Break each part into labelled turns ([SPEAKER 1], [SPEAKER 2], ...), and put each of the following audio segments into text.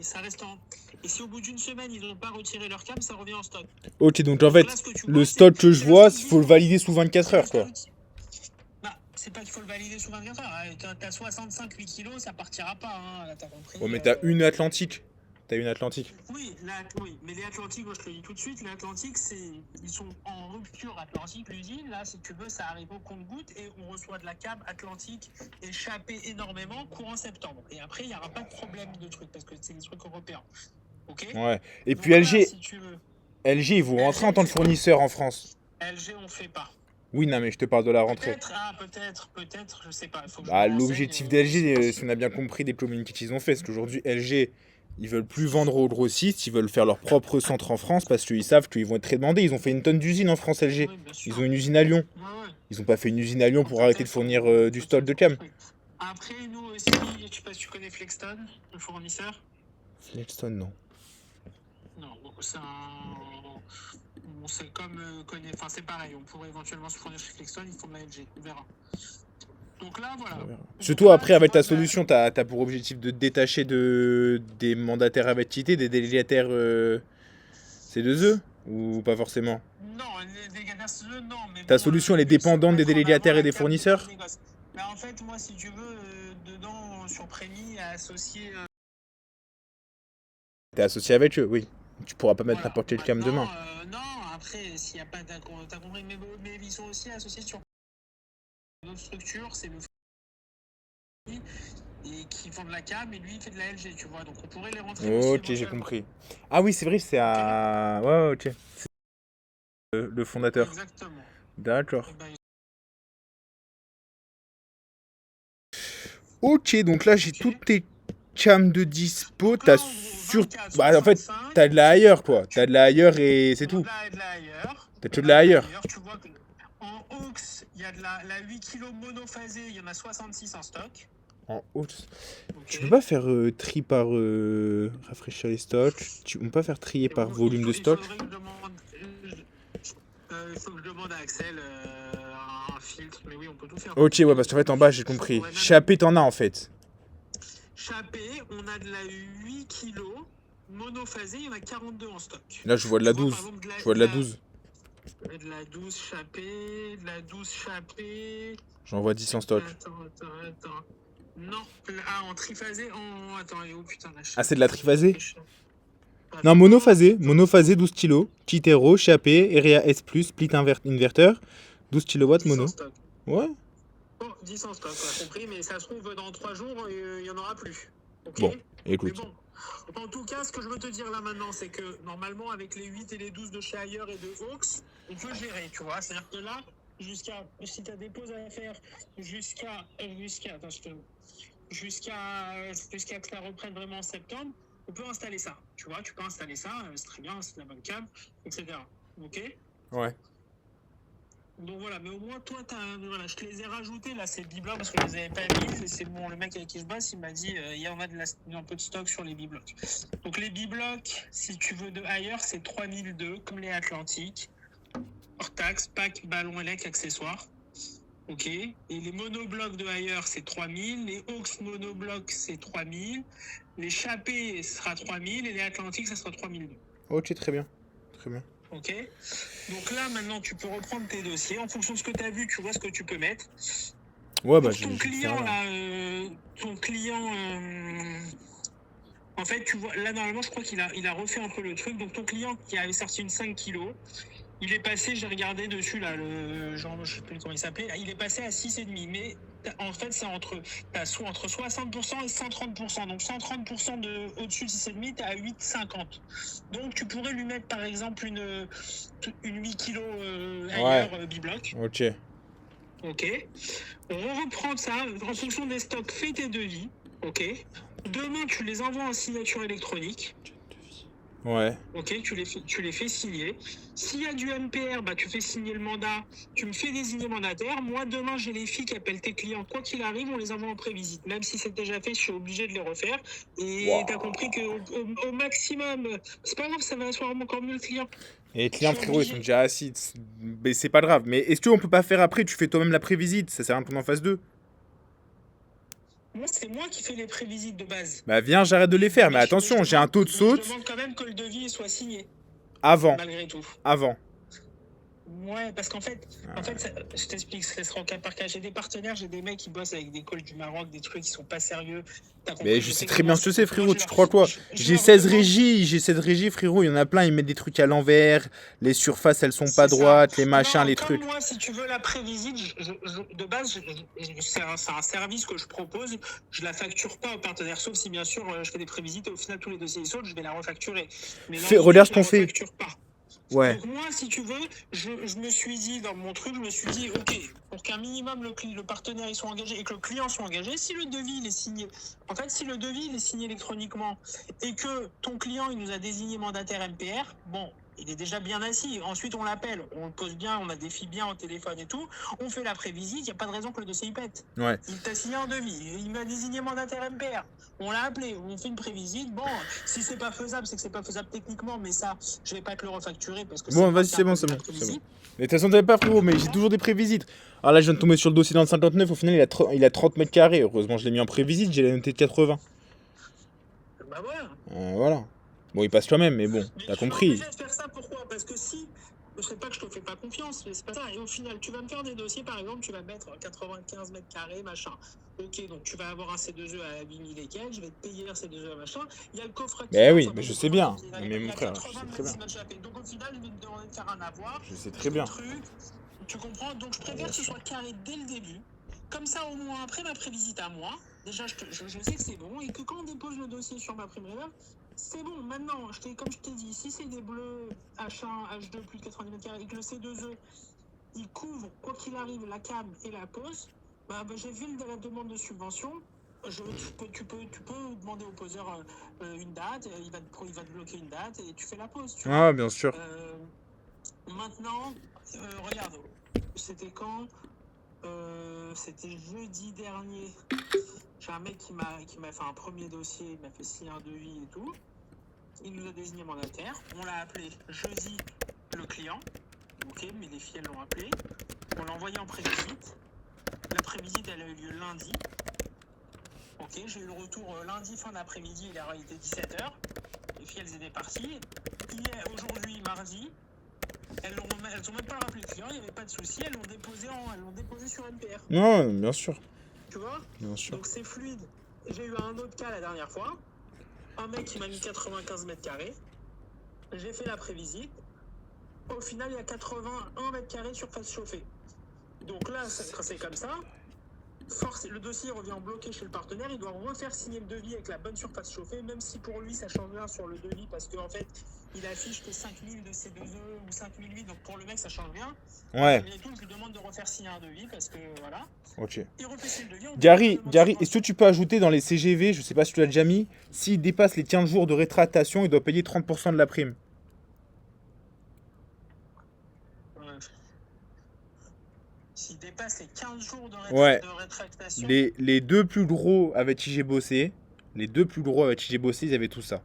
[SPEAKER 1] ça reste en... Et si au bout d'une semaine, ils n'ont pas retiré leur cam, ça revient en stock.
[SPEAKER 2] Ok, donc en fait,
[SPEAKER 1] Là, ce que tu
[SPEAKER 2] le
[SPEAKER 1] vois,
[SPEAKER 2] stock que je
[SPEAKER 1] c'est le
[SPEAKER 2] vois,
[SPEAKER 1] stock
[SPEAKER 2] il faut le
[SPEAKER 1] dispo.
[SPEAKER 2] valider sous 24
[SPEAKER 1] C'est le
[SPEAKER 2] heures, quoi.
[SPEAKER 1] stock... Bah, c'est pas qu'il faut le valider sous 24 heures. Hein. T'as 65-8 kilos, ça partira pas. Hein. Là, t'as compris.
[SPEAKER 2] Ouais, mais t'as une Atlantique. T'as une Atlantique.
[SPEAKER 1] Oui, oui, mais les Atlantiques, moi je te le dis tout de suite, les Atlantiques, ils sont en rupture Atlantique, l'usine. Là, si tu veux, ça arrive au compte-goutte et on reçoit de la cam Atlantique échappée énormément courant septembre. Et après, il n'y aura pas de problème de trucs parce que c'est des trucs européens. Ok.
[SPEAKER 2] Ouais. Et puis
[SPEAKER 1] Donc là,
[SPEAKER 2] LG,
[SPEAKER 1] si tu veux,
[SPEAKER 2] LG, ils vont rentrer en
[SPEAKER 1] LG,
[SPEAKER 2] tant que fournisseur en France.
[SPEAKER 1] LG, on fait pas.
[SPEAKER 2] Oui, non, mais je te parle de la rentrée.
[SPEAKER 1] Peut-être, je sais pas. Il faut que je me
[SPEAKER 2] Bah,
[SPEAKER 1] renseigne.
[SPEAKER 2] l'objectif d'LG, si on a bien compris des communiqués qu'ils ont fait, c'est qu'aujourd'hui, LG, ils veulent plus vendre aux grossistes, ils veulent faire leur propre centre en France parce qu'ils savent qu'ils vont être très demandés. Ils ont fait une tonne d'usines en France, LG.
[SPEAKER 1] Oui, bien sûr.
[SPEAKER 2] Ils ont une usine à Lyon.
[SPEAKER 1] Ouais, ouais.
[SPEAKER 2] Ils ont pas fait une usine à Lyon pour arrêter de fournir du stock de
[SPEAKER 1] peut-être.
[SPEAKER 2] cam.
[SPEAKER 1] Après, nous aussi, je sais pas si tu connais Flexton, le fournisseur.
[SPEAKER 2] Flexstone, non.
[SPEAKER 1] Non, c'est un. C'est comme. Enfin, c'est pareil, on pourrait éventuellement se fournir chez Flexton, il faut de la LG, on verra. Donc là, voilà.
[SPEAKER 2] Surtout après, avec ta solution, t'as pour objectif de te détacher des mandataires avec quitté, des délégataires C2E ou pas forcément?
[SPEAKER 1] Non, les délégataires CE, non. Mais
[SPEAKER 2] Ta
[SPEAKER 1] bon,
[SPEAKER 2] solution, elle est
[SPEAKER 1] le but, c'est de
[SPEAKER 2] dépendante des
[SPEAKER 1] mettre en avant
[SPEAKER 2] délégataires et
[SPEAKER 1] la
[SPEAKER 2] des
[SPEAKER 1] cam de
[SPEAKER 2] fournisseurs?
[SPEAKER 1] négoce. Mais en fait, moi, si tu veux, dedans, sur Prémy, associé.
[SPEAKER 2] T'es associé avec eux, oui. Tu pourras pas mettre
[SPEAKER 1] Voilà.
[SPEAKER 2] n'importe quel cam demain.
[SPEAKER 1] Non, après, s'il n'y a pas. T'as compris, mais ils sont aussi associés sur une autre structure, c'est le et qui font de la cam et lui il fait de la LG, tu vois. Donc on pourrait les rentrer aussi.
[SPEAKER 2] Ok, j'ai compris. Ah oui, c'est vrai, c'est à... Ouais, ok. C'est le fondateur.
[SPEAKER 1] Exactement.
[SPEAKER 2] D'accord.
[SPEAKER 1] Et ben,
[SPEAKER 2] Ok, donc là, j'ai
[SPEAKER 1] ok.
[SPEAKER 2] toutes tes cams de dispo.
[SPEAKER 1] Donc là,
[SPEAKER 2] T'as
[SPEAKER 1] en gros,
[SPEAKER 2] sur...
[SPEAKER 1] 24,
[SPEAKER 2] Bah, en fait,
[SPEAKER 1] 65.
[SPEAKER 2] t'as de la ailleurs, quoi. T'as de la ailleurs et c'est
[SPEAKER 1] On a
[SPEAKER 2] tout.
[SPEAKER 1] de la ailleurs.
[SPEAKER 2] T'as que de la ailleurs.
[SPEAKER 1] Tu vois que en Aux, il y a de la 8 kg monophasée, il y en a 66 en stock.
[SPEAKER 2] En haut.
[SPEAKER 1] Ok.
[SPEAKER 2] Tu peux pas faire tri par rafraîchir les stocks. Tu peux pas faire trier par volume de stock.
[SPEAKER 1] Il faut que je demande à Axel un filtre, mais oui, on peut tout faire.
[SPEAKER 2] Ok, ouais, parce qu'en fait, en bas, j'ai compris. Chappé, t'en as en fait.
[SPEAKER 1] Chappé, on a de la 8 kg monophasée, il y en a 42 en stock.
[SPEAKER 2] Là, je vois de la 12. Je vois de la 12.
[SPEAKER 1] De la 12 chappée, de la 12 chappée.
[SPEAKER 2] J'en vois 10 en stock.
[SPEAKER 1] Attends. Non, en triphasé, Attends, elle est où, putain, la chappée.
[SPEAKER 2] Ah, c'est de la triphasée? Non, monophasé. Monophasé, 12 kg. Kitero, chappé, Area S+, split inverteur. 12 kW mono. Ouais.
[SPEAKER 1] Bon, 10 en stock, on a compris, mais ça se trouve, dans 3 jours, il n'y en aura plus. Ok.
[SPEAKER 2] Bon, écoute.
[SPEAKER 1] Mais bon, en tout cas, ce que je veux te dire là maintenant, c'est que normalement, avec les 8 et les 12 de chez ailleurs et de Hawks, on peut gérer, tu vois. C'est-à-dire que là, si tu as des pauses à faire jusqu'à que ça reprenne vraiment en septembre, on peut installer ça, tu vois. Tu peux installer ça, c'est très bien, c'est de la bonne cam, etc. Ok.
[SPEAKER 2] Ouais.
[SPEAKER 1] Donc voilà, mais au moins toi, voilà, je te les ai rajoutés là, ces biblocs parce que je les avais pas mis. C'est bon, le mec avec qui je bosse, il m'a dit il y en a un peu de stock sur les biblocs. Donc les biblocs, si tu veux de ailleurs, c'est 3002 comme les Atlantiques. Hors taxe, pack, ballon élec, accessoires. Ok. Et les monoblocs de ailleurs, c'est 3000. Les Hawks monoblocs, c'est 3000. Les Chappés, ce sera 3000. Et les Atlantiques, ça sera 3002.
[SPEAKER 2] Ok, très bien. Très bien.
[SPEAKER 1] Ok. Donc là, maintenant, tu peux reprendre tes dossiers. En fonction de ce que tu as vu, tu vois ce que tu peux mettre.
[SPEAKER 2] Ouais, bah,
[SPEAKER 1] ton client, en fait, tu vois, là, normalement, je crois qu'il a refait un peu le truc. Donc, ton client qui avait sorti une 5 kg, il est passé, j'ai regardé dessus, là, je sais plus comment il s'appelait, il est passé à 6,5. Mais en fait, c'est entre 60% et 130%. Donc, 130% au-dessus de 6,5, tu es à 8,50. Donc, tu pourrais lui mettre, par exemple, une 8 kg ailleurs, bibloc.
[SPEAKER 2] Ok.
[SPEAKER 1] Ok. On reprend ça en fonction des stocks, fais tes devis. Ok. Demain, tu les envoies en signature électronique.
[SPEAKER 2] Ouais.
[SPEAKER 1] Ok, tu les fais signer. S'il y a du MPR, bah, tu fais signer le mandat. Tu me fais désigner mandataire. Moi, demain, j'ai les filles qui appellent tes clients. Quoi qu'il arrive, on les envoie en prévisite. Même si c'est déjà fait, je suis obligé de les refaire. Et t'as compris qu'au maximum, c'est pas grave, ça va asseoir encore mieux le client.
[SPEAKER 2] Et les clients, frérot, ils sont déjà assis. Mais c'est pas grave. Mais est-ce qu'on peut pas faire après? Tu fais toi-même la prévisite. Ça sert à rien qu'on en fasse deux.
[SPEAKER 1] Moi, c'est moi qui fais les prévisites de base.
[SPEAKER 2] Bah viens, j'arrête de les faire, mais attention, j'ai un taux de
[SPEAKER 1] Je
[SPEAKER 2] saute
[SPEAKER 1] demande quand même que le devis soit signé,
[SPEAKER 2] avant.
[SPEAKER 1] malgré tout.
[SPEAKER 2] Avant.
[SPEAKER 1] Ouais, parce qu'en fait, je t'explique, ce sera au cas par cas. J'ai des partenaires, j'ai des mecs qui bossent avec des coachs du Maroc, des trucs qui sont pas sérieux.
[SPEAKER 2] Mais je sais très bien ce que c'est, frérot, tu te crois quoi? J'ai 16 régies, frérot, il y en a plein, ils mettent des trucs à l'envers, les surfaces elles sont pas droites, les machins,
[SPEAKER 1] non,
[SPEAKER 2] les
[SPEAKER 1] comme
[SPEAKER 2] trucs.
[SPEAKER 1] Moi, si tu veux la prévisite, de base, c'est un service que je propose, je la facture pas aux partenaires, sauf si bien sûr je fais des prévisites et au final tous les dossiers ils sautent, je vais la refacturer. Mais
[SPEAKER 2] Regarde ce qu'on fait.
[SPEAKER 1] Ouais. Donc moi, si tu veux, je me suis dit, dans mon truc, ok, pour qu'un minimum le partenaire il soit engagé et que le client soit engagé, si le devis il est signé, en fait, si le devis il est signé électroniquement et que ton client il nous a désigné mandataire MPR, bon, il est déjà bien assis. Ensuite, on l'appelle, on le pose bien, on a des filles bien au téléphone et tout, on fait la prévisite, il n'y a pas de raison que le dossier il pète.
[SPEAKER 2] Ouais.
[SPEAKER 1] Il t'a signé un devis, il m'a désigné mandataire MPR. On l'a appelé, on fait une prévisite. Bon, si c'est pas faisable, c'est que c'est pas faisable techniquement, mais ça, je vais pas te le refacturer parce que
[SPEAKER 2] bon, vas-y, c'est bon. Mais de toute façon, t'avais pas, frérot, mais j'ai toujours des prévisites. Alors là, je viens de tomber sur le dossier dans le 59, au final, il a 30 mètres carrés. Heureusement, je l'ai mis en prévisite, j'ai la noté de 80.
[SPEAKER 1] Bah voilà.
[SPEAKER 2] Voilà. Bon, il passe toi-même, mais bon, t'as compris.
[SPEAKER 1] Je vais faire ça, pourquoi? Parce que si, je sais pas que je te fais pas confiance, mais c'est pas ça. Et au final, tu vas me faire des dossiers, par exemple, tu vas mettre 95 mètres carrés, machin. Ok, donc tu vas avoir un C2E à 8000 et quelques, je vais te payer un C2E à machin. Il y a le coffre.
[SPEAKER 2] Mais oui, mais je sais bien. Mais mon frère, je sais très bien.
[SPEAKER 1] Donc au final, il va me demander de faire un avoir.
[SPEAKER 2] Je sais très bien.
[SPEAKER 1] Tu comprends? Donc je préfère que ce soit carré dès le début. Comme ça, au moins, après ma prévisite à moi, déjà, je sais que c'est bon. Et que quand on dépose le dossier sur ma prime réserve, c'est bon. Maintenant, comme je t'ai dit, si c'est des bleus H1, H2, plus de 90 mètres carrés, et que le C2E, il couvre, quoi qu'il arrive, la cam et la pose, j'ai vu la demande de subvention. Tu peux demander au poseur une date, il va te bloquer une date et tu fais la pause. Tu vois.
[SPEAKER 2] Bien sûr.
[SPEAKER 1] Maintenant, regarde, c'était quand? C'était jeudi dernier. J'ai un mec qui m'a fait un premier dossier, il m'a fait signer un devis et tout. Il nous a désigné mandataire. On l'a appelé jeudi le client. Ok, mais les filles elles l'ont appelé. On l'a envoyé en prévisite. La prévisite elle a eu lieu lundi. Ok, j'ai eu le retour lundi fin d'après-midi, il était 17h. Les filles elles étaient parties. Aujourd'hui, mardi, elles ont même pas rappelé le client, il n'y avait pas de souci, elles l'ont déposé sur MPR.
[SPEAKER 2] Non, bien sûr.
[SPEAKER 1] Tu vois?
[SPEAKER 2] Bien sûr.
[SPEAKER 1] Donc c'est fluide. J'ai eu un autre cas la dernière fois. Un mec qui m'a mis 95 mètres carrés. J'ai fait la prévisite. Au final, il y a 81 mètres carrés surface chauffée. Donc là, c'est comme ça. Le dossier revient bloqué chez le partenaire. Il doit refaire signer le devis avec la bonne surface chauffée, même si pour lui, ça change rien sur le devis parce qu'en fait, il affiche que 5000 de C2E ou 5008. Donc pour le mec, ça change rien.
[SPEAKER 2] Ouais.
[SPEAKER 1] Et tout, je lui demande de refaire signer un devis parce que voilà.
[SPEAKER 2] Ok.
[SPEAKER 1] Il refait signer le devis.
[SPEAKER 2] Gary, est-ce que tu peux ajouter dans les CGV, je sais pas si tu l'as déjà mis, s'il dépasse les 15 jours de rétractation, il doit payer 30% de la prime.
[SPEAKER 1] S'il dépasse les 15 jours de rétractation.
[SPEAKER 2] Les deux plus gros avec qui j'ai bossé, ils avaient tout ça.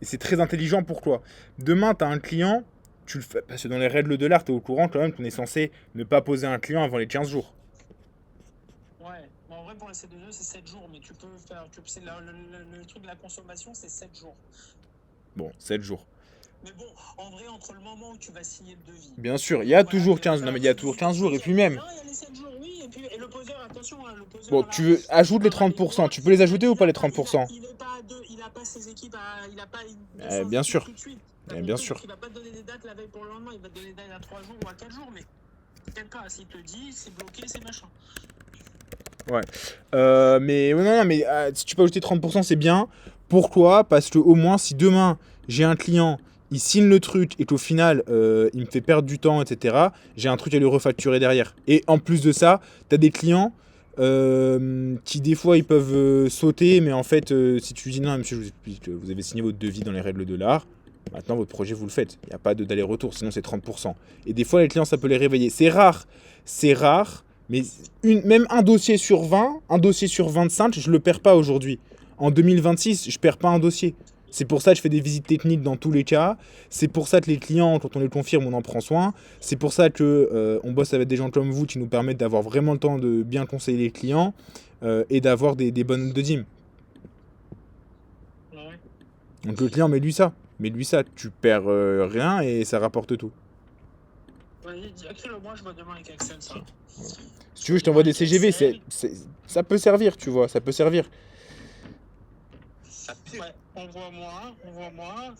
[SPEAKER 2] Et c'est très intelligent, pourquoi? Demain, tu as un client, tu le fais, parce que dans les règles de l'art, tu es au courant quand même qu'on est censé ne pas poser un client avant les 15 jours.
[SPEAKER 1] Ouais, en vrai pour les C2E c'est 7 jours, mais tu peux faire, le truc de la consommation c'est 7 jours.
[SPEAKER 2] Bon, 7 jours.
[SPEAKER 1] Mais bon, en vrai, entre le moment où tu vas signer le devis.
[SPEAKER 2] Bien sûr, il y a toujours 15 jours. Non, mais il y a toujours 15 jours, et puis même.
[SPEAKER 1] Non, il y a les 7 jours, oui, et le poseur, attention, le poseur.
[SPEAKER 2] Bon, tu veux, ajoute les 30%. Tu peux les ajouter ou pas les 30%?
[SPEAKER 1] Il n'a pas ses équipes, il n'a pas
[SPEAKER 2] bien sûr.
[SPEAKER 1] Tout de suite.
[SPEAKER 2] Bien sûr.
[SPEAKER 1] Il va pas te donner des dates la veille pour le lendemain, il va te donner des dates à 3 jours ou à 4 jours, mais quel cas, s'il te dit, c'est bloqué, c'est machin.
[SPEAKER 2] Ouais. Mais non, mais si tu peux ajouter 30%, c'est bien. Pourquoi? Parce que au moins, si demain j'ai un client, il signe le truc et qu'au final, il me fait perdre du temps, etc., j'ai un truc à lui refacturer derrière. Et en plus de ça, tu as des clients qui, des fois, ils peuvent sauter, mais en fait, si tu dis non, monsieur, je vous explique, vous avez signé votre devis dans les règles de l'art, maintenant, votre projet, vous le faites. Il n'y a pas d'aller-retour, sinon c'est 30%. Et des fois, les clients, ça peut les réveiller. C'est rare, mais même un dossier sur 20, un dossier sur 25, je le perds pas aujourd'hui. En 2026, je perds pas un dossier. C'est pour ça que je fais des visites techniques dans tous les cas. C'est pour ça que les clients, quand on les confirme, on en prend soin. C'est pour ça que on bosse avec des gens comme vous qui nous permettent d'avoir vraiment le temps de bien conseiller les clients. et d'avoir des bonnes notes de dîmes.
[SPEAKER 1] Ouais.
[SPEAKER 2] Donc le client, mets-lui ça. Mets-lui ça, tu perds rien et ça rapporte tout.
[SPEAKER 1] Vas-y, dis Axel, moi je vois demain avec Axel ça.
[SPEAKER 2] Si tu veux, je t'envoie des CGV, ça peut servir, tu vois, ça peut servir.
[SPEAKER 1] Ouais, envoie-moi,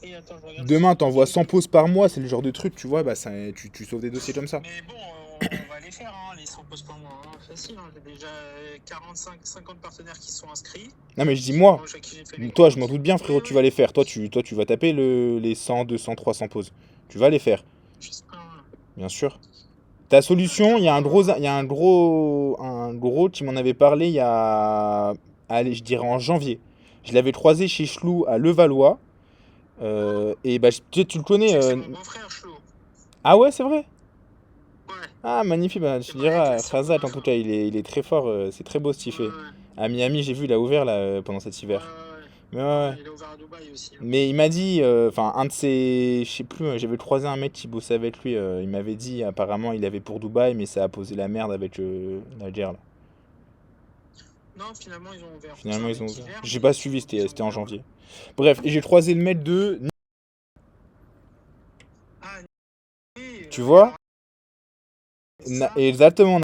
[SPEAKER 1] et attends, je regarde.
[SPEAKER 2] Demain, t'envoies 100 pauses par mois, c'est le genre de truc, tu vois, bah tu sauves des dossiers comme ça.
[SPEAKER 1] Mais bon, on va les faire, hein, les 100 pauses par mois. Hein. Facile, hein. J'ai déjà 50 partenaires qui sont inscrits.
[SPEAKER 2] Non mais je dis moi,
[SPEAKER 1] Chez qui j'ai fait les
[SPEAKER 2] toi
[SPEAKER 1] comptes.
[SPEAKER 2] je m'en doute bien frérot,
[SPEAKER 1] Oui,
[SPEAKER 2] tu vas les faire. Toi tu vas taper les 100, 200, 300 pauses. Tu vas les faire,
[SPEAKER 1] Je sais pas.
[SPEAKER 2] bien sûr. Ta solution, il y a un gros qui m'en avait parlé il y a, allez, je dirais en janvier. Je l'avais croisé chez Chlou à Levallois. Et bah tu le connais.
[SPEAKER 1] C'est mon beau-frère, Chlou.
[SPEAKER 2] Ah ouais, c'est vrai.
[SPEAKER 1] Ouais.
[SPEAKER 2] Ah magnifique, bah, tu
[SPEAKER 1] C'est
[SPEAKER 2] diras,
[SPEAKER 1] vrai,
[SPEAKER 2] Frazat en
[SPEAKER 1] c'est
[SPEAKER 2] tout cas, il est très fort, c'est très beau ce qu'il fait. À Miami, j'ai vu, il a ouvert là pendant cet hiver. Mais ouais.
[SPEAKER 1] Il a ouvert à Dubaï aussi. Hein.
[SPEAKER 2] Mais il m'a dit, enfin un de ses, je sais plus, j'avais croisé un mec qui bossait avec lui, il m'avait dit apparemment il avait pour Dubaï, mais ça a posé la merde avec Nadir là.
[SPEAKER 1] Non, finalement ils ont ouvert.
[SPEAKER 2] Finalement ils ont
[SPEAKER 1] Hiver,
[SPEAKER 2] ouvert. J'ai pas suivi, c'était en janvier. Bref, et j'ai croisé le mec de,
[SPEAKER 1] Ah, oui,
[SPEAKER 2] tu vois,
[SPEAKER 1] ça.
[SPEAKER 2] exactement.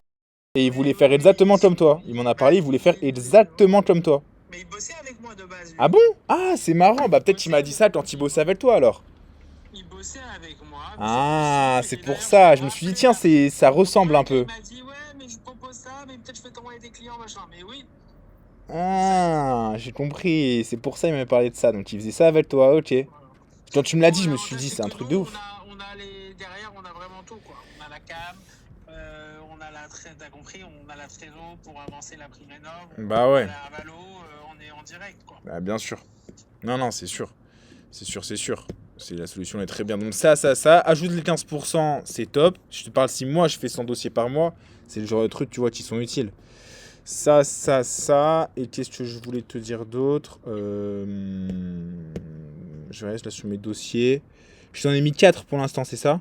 [SPEAKER 2] Et il voulait faire exactement comme toi. Il m'en a parlé, il voulait faire exactement comme toi.
[SPEAKER 1] Mais il bossait avec moi de base. Lui.
[SPEAKER 2] Ah bon? Ah, c'est marrant. Bah peut-être qu'il m'a dit ça quand il bossait avec toi alors.
[SPEAKER 1] Il bossait avec moi.
[SPEAKER 2] Ah, c'est pour ça. Je me suis dit tiens, ça ressemble un peu.
[SPEAKER 1] Il m'a dit ouais, mais je propose ça, mais peut-être je peux t'envoyer des clients machin. Mais oui.
[SPEAKER 2] Ah, j'ai compris. C'est pour ça qu'il m'avait parlé de ça. Donc il faisait ça avec toi, ok.
[SPEAKER 1] Voilà.
[SPEAKER 2] Quand tu me l'as dit, je me suis dit c'est un truc de ouf.
[SPEAKER 1] Derrière, on a vraiment tout quoi. On a la cam, on a la t'as compris, on a la trésor pour avancer la prime rénov.
[SPEAKER 2] Bah ouais.
[SPEAKER 1] On a la Valo, on est en direct quoi.
[SPEAKER 2] Bah bien sûr. Non, c'est sûr. C'est sûr. C'est la solution est très bien. Donc ça. Ajoute les 15%, c'est top. Je te parle si moi je fais 100 dossiers par mois. C'est le genre de trucs, tu vois, qui sont utiles. Ça. Et qu'est-ce que je voulais te dire d'autre Je reste là sur mes dossiers. Je t'en ai mis 4 pour l'instant, c'est ça?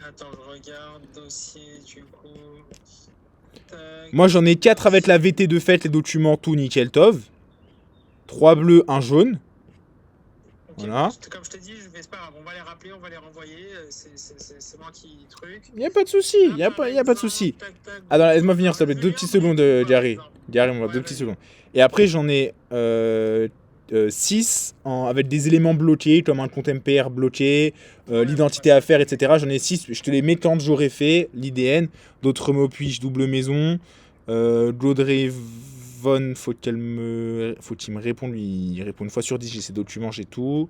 [SPEAKER 1] Attends, je regarde, dossier, du coup. Tac.
[SPEAKER 2] Moi j'en ai 4 avec la VT de fête, les documents, tout nickel, tov. 3 bleus, 1 jaune.
[SPEAKER 1] Okay,
[SPEAKER 2] voilà.
[SPEAKER 1] Comme je te dis, c'est pas grave, on va les rappeler, on va les renvoyer. C'est moi qui truc.
[SPEAKER 2] Y'a pas de souci, y a pas de souci. Attends, laisse-moi venir, s'il te plaît, 2 petites secondes, Gary. Gary, on va 2 petites secondes. Et après, j'en ai 6 avec des éléments bloqués, comme un compte MPR bloqué, l'identité à faire, etc. J'en ai 6, je te les mets quand j'aurai fait, l'IDN, d'autres mots puis double maison, Gaudrey Von, faut qu'il me réponde, lui, il répond une fois sur 10, j'ai ses documents, j'ai tout.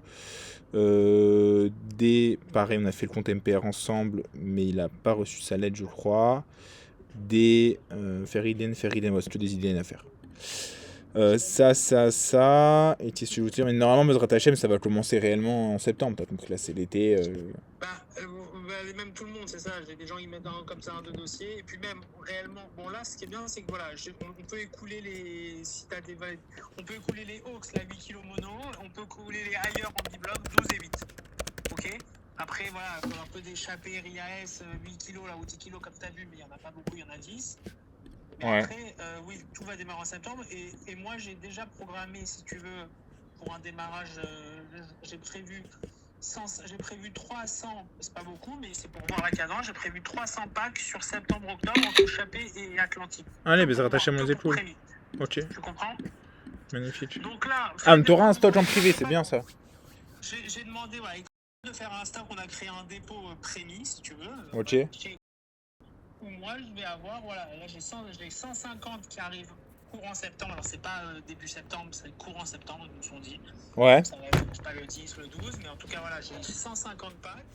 [SPEAKER 2] Pareil, on a fait le compte MPR ensemble, mais il a pas reçu sa lettre, je crois. Faire IDN, ouais, c'est que des IDN à faire. Ça. Et qu'est-ce que je veux dire? Mais normalement, Mesrat Hachem, ça va commencer réellement en septembre. Donc là, c'est l'été.
[SPEAKER 1] Même tout le monde, c'est ça. J'ai des gens qui mettent comme ça un deux dossiers. Et puis même, réellement, bon là, ce qui est bien, c'est que voilà, on peut écouler les... Si t'as des... On peut écouler les Hawks, la 8 kg mono. On peut écouler les ailleurs en B-block, 12 et 8. Ok. Après, voilà, il faut un peu d'échapper RIAS, 8 kg là, ou 10 kg comme t'as vu, mais il n'y en a pas beaucoup, il y en a 10. Mais ouais. Après, oui, tout va démarrer en septembre. Et moi, j'ai déjà programmé, si tu veux, pour un démarrage, j'ai prévu 300, c'est pas beaucoup, mais c'est pour voir la cadence. J'ai prévu 300 packs sur septembre-octobre entre Chappé et Atlantique.
[SPEAKER 2] Allez, mais ça rattache à mon épaule. Ok.
[SPEAKER 1] Tu comprends?
[SPEAKER 2] Magnifique.
[SPEAKER 1] Donc là,
[SPEAKER 2] mais t'auras un stock en privé, c'est bien ça.
[SPEAKER 1] J'ai demandé de faire un stock, on a créé un dépôt prémis, si tu veux.
[SPEAKER 2] Ok.
[SPEAKER 1] Où moi, je vais avoir, voilà, là j'ai 150 qui arrivent courant septembre. Alors, c'est pas début septembre, c'est courant septembre, ils nous sont dit.
[SPEAKER 2] Ouais.
[SPEAKER 1] Ça va être pas le 10, le 12, mais en tout cas, voilà, j'ai 150 packs.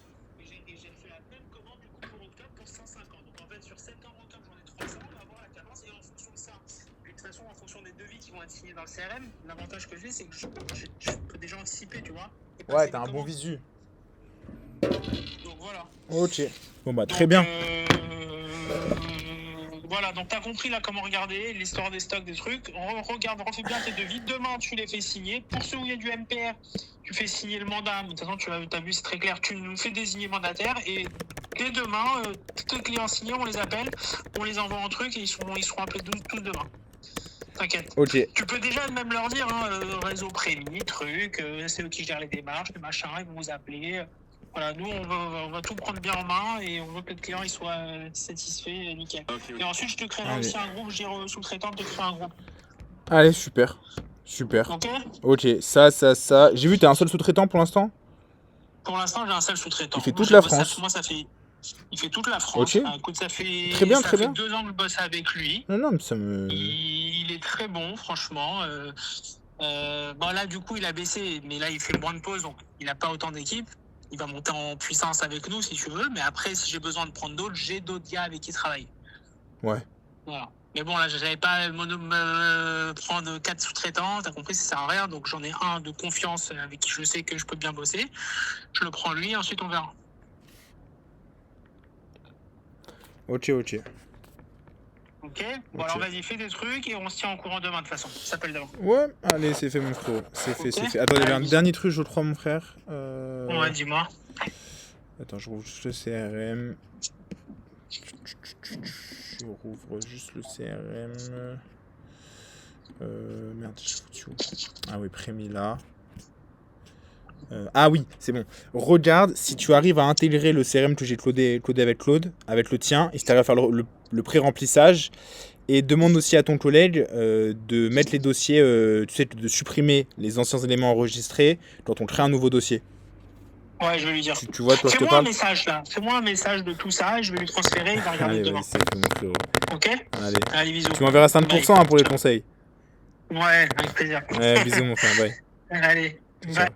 [SPEAKER 1] Et j'ai fait la même commande du coup pour octobre pour 150. Donc, en fait, sur septembre-octobre, j'en ai 300, on va voir la cadence. Et en fonction de ça, de toute façon, en fonction des devis qui vont être signés dans le CRM, l'avantage que j'ai, c'est que je peux déjà anticiper, tu vois.
[SPEAKER 2] Ouais, t'as un bon visu.
[SPEAKER 1] Donc, voilà.
[SPEAKER 2] Ok. Bon, bah, très bien.
[SPEAKER 1] Voilà, donc t'as compris là comment regarder l'histoire des stocks, des trucs. Refais bien tes devis. Demain, tu les fais signer. Pour ceux où il y a du MPR, tu fais signer le mandat. De toute façon, tu as vu, c'est très clair. Tu nous fais désigner mandataire et dès demain, tous les clients signés, on les appelle, on les envoie en truc et ils seront appelés tous demain. t'inquiète.
[SPEAKER 2] Ok.
[SPEAKER 1] Tu peux déjà même leur dire, hein, réseau prémis, truc, c'est eux qui gèrent les démarches, les machins, ils vont vous appeler. Voilà, nous, on va tout prendre bien en main et on veut que le client il soit satisfait et nickel.
[SPEAKER 3] Ok.
[SPEAKER 1] Et ensuite, je te créerai
[SPEAKER 2] Allez.
[SPEAKER 1] aussi un groupe, je dirai au sous-traitant de te créer un groupe.
[SPEAKER 2] Allez, super. Super.
[SPEAKER 1] Ok?
[SPEAKER 2] Ok, ça. J'ai vu, t'es un seul sous-traitant pour l'instant?
[SPEAKER 1] Pour l'instant, j'ai un seul sous-traitant.
[SPEAKER 2] Il fait
[SPEAKER 1] Moi,
[SPEAKER 2] toute
[SPEAKER 1] je
[SPEAKER 2] la
[SPEAKER 1] bosse
[SPEAKER 2] France.
[SPEAKER 1] moi, il fait toute la France.
[SPEAKER 2] Ok.
[SPEAKER 1] Enfin, écoute, ça fait
[SPEAKER 2] Très bien,
[SPEAKER 1] ça
[SPEAKER 2] très
[SPEAKER 1] fait
[SPEAKER 2] bien.
[SPEAKER 1] 2 ans que je bosse avec lui.
[SPEAKER 2] Non, mais ça me...
[SPEAKER 1] Il est très bon, franchement. Bon, là, du coup, il a baissé, mais là, il fait moins de pauses, donc il n'a pas autant d'équipes. Il va monter en puissance avec nous, si tu veux. Mais après, si j'ai besoin de prendre d'autres, j'ai d'autres gars avec qui travailler.
[SPEAKER 2] Ouais.
[SPEAKER 1] Voilà. Mais bon, là, je n'avais pas me prendre 4 sous-traitants. T'as compris, ça sert à rien. Donc, j'en ai un de confiance avec qui je sais que je peux bien bosser. Je le prends lui, ensuite, on verra.
[SPEAKER 2] Ok.
[SPEAKER 1] Ok. Bon, alors vas-y, fais des trucs et on se tient en courant demain de toute façon. Ça s'appelle demain.
[SPEAKER 2] Ouais, allez, c'est fait, mon frérot. C'est fait,
[SPEAKER 1] Ok.
[SPEAKER 2] c'est fait. Attends, il y avait un
[SPEAKER 1] Allez.
[SPEAKER 2] dernier truc, je crois, mon frère.
[SPEAKER 1] Ouais, dis-moi.
[SPEAKER 2] Attends, je rouvre juste le CRM. Je rouvre juste le CRM. Merde, je foutu où? Ah oui, Prémis là. Ah oui, c'est bon. Regarde si tu arrives à intégrer le CRM que j'ai codé avec Claude, avec le tien, et si tu arrives à faire le pré-remplissage. Et demande aussi à ton collègue de mettre les dossiers, tu sais, de supprimer les anciens éléments enregistrés quand on crée un nouveau dossier.
[SPEAKER 1] Ouais, je vais lui dire.
[SPEAKER 2] Tu vois de quoi je te
[SPEAKER 1] Fais-moi un
[SPEAKER 2] parle?
[SPEAKER 1] message là. Fais-moi un message de tout ça et je vais lui transférer. Il va regarder
[SPEAKER 2] Allez,
[SPEAKER 1] demain.
[SPEAKER 2] vas-y, c'est fait, mon frérot.
[SPEAKER 1] Ok?
[SPEAKER 2] Allez.
[SPEAKER 1] Allez, bisous.
[SPEAKER 2] Tu m'enverras 5% hein, pour les conseils.
[SPEAKER 1] Ouais, avec plaisir.
[SPEAKER 2] Ouais, bisous, mon frère. Bye.
[SPEAKER 1] Allez,
[SPEAKER 2] Ciao.
[SPEAKER 1] bye.